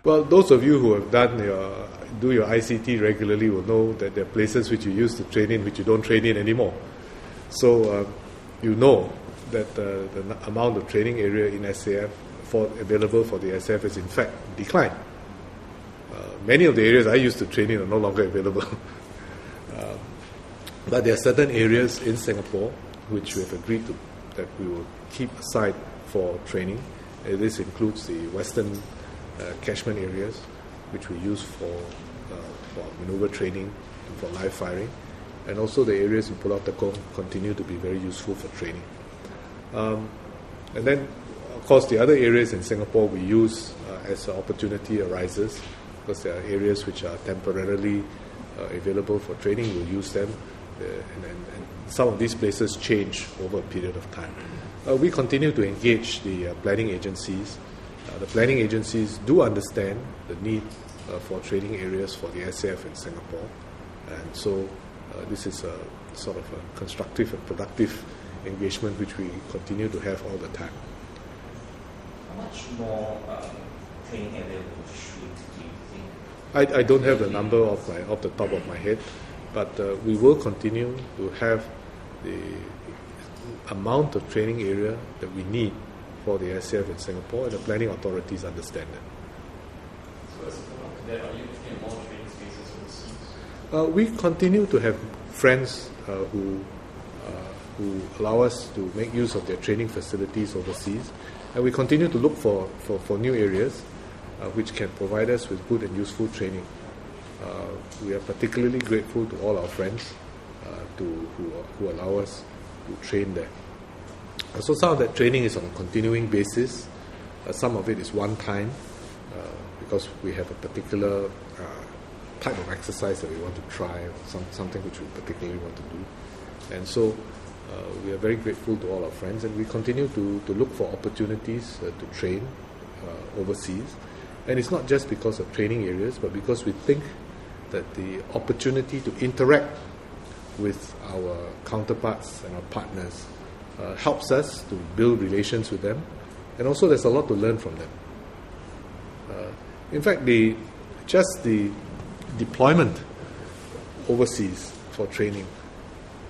Well, those of you who have do your ICT regularly will know that there are places which you used to train in which you don't train in anymore. So you know that the amount of training area in SAF available for the SAF has in fact declined. Many of the areas I used to train in are no longer available. But there are certain areas in Singapore which we have agreed to that we will keep aside for training. This includes the western catchment areas, which we use for maneuver training and for live firing, and also the areas in Pulau Tekong continue to be very useful for training. And then, of course, the other areas in Singapore we use as an opportunity arises, because there are areas which are temporarily available for training. We'll use them, and some of these places change over a period of time. We continue to engage the planning agencies. The planning agencies do understand the need for training areas for the SAF in Singapore, and so this is a sort of a constructive and productive engagement which we continue to have all the time. How much more training area will shrink, do you think? I don't have the number off the top of my head, but we will continue to have the amount of training area that we need for the SAF in Singapore, and the planning authorities understand that. So as a follow-up to that, are you looking at more training spaces overseas? We continue to have friends who allow us to make use of their training facilities overseas, and we continue to look for new areas which can provide us with good and useful training. We are particularly grateful to all our friends who allow us to train there. So some of that training is on a continuing basis. Some of it is one time because we have a particular type of exercise that we want to try, or something which we particularly want to do. And so we are very grateful to all our friends, and we continue to look for opportunities to train overseas. And it's not just because of training areas, but because we think that the opportunity to interact with our counterparts and our partners helps us to build relations with them, and also there's a lot to learn from them. In fact, the deployment overseas for training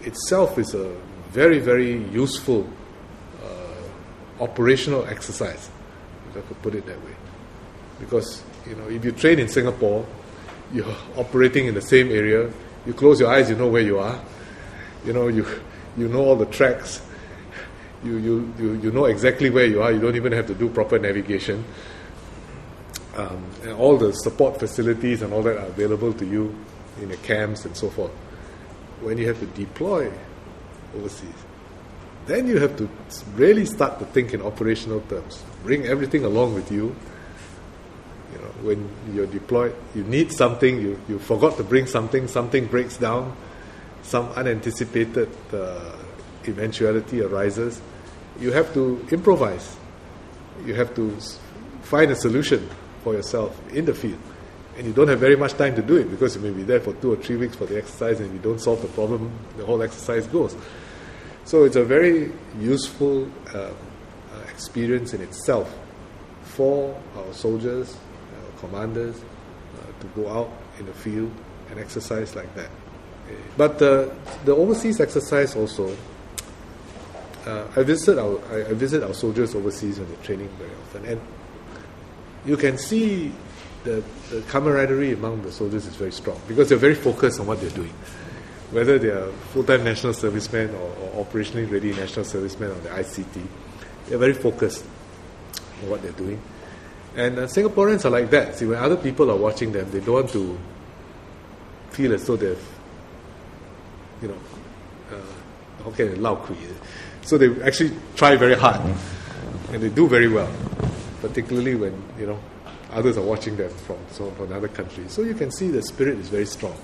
itself is a very, very useful operational exercise, if I could put it that way. Because if you train in Singapore, you're operating in the same area. You close your eyes, you know where you are. You know all the tracks. You know exactly where you are. You don't even have to do proper navigation. And all the support facilities and all that are available to you in your camps and so forth. When you have to deploy overseas, then you have to really start to think in operational terms. Bring everything along with you. When you're deployed, you need something, you forgot to bring something breaks down, some unanticipated eventuality arises. You have to improvise. You have to find a solution for yourself in the field. And you don't have very much time to do it, because you may be there for 2 or 3 weeks for the exercise, and if you don't solve the problem, the whole exercise goes. So it's a very useful experience in itself for our soldiers, our commanders, to go out in the field and exercise like that. But the overseas exercise also, I visit our soldiers overseas when they're training very often, and you can see the camaraderie among the soldiers is very strong, because they're very focused on what they're doing. Whether they are full-time national servicemen or operationally ready national servicemen on the ICT, they're very focused on what they're doing. And Singaporeans are like that. See, when other people are watching them, they don't want to feel as though they've, how can I lao kui? So they actually try very hard, and they do very well, particularly when others are watching them from another country. So you can see the spirit is very strong.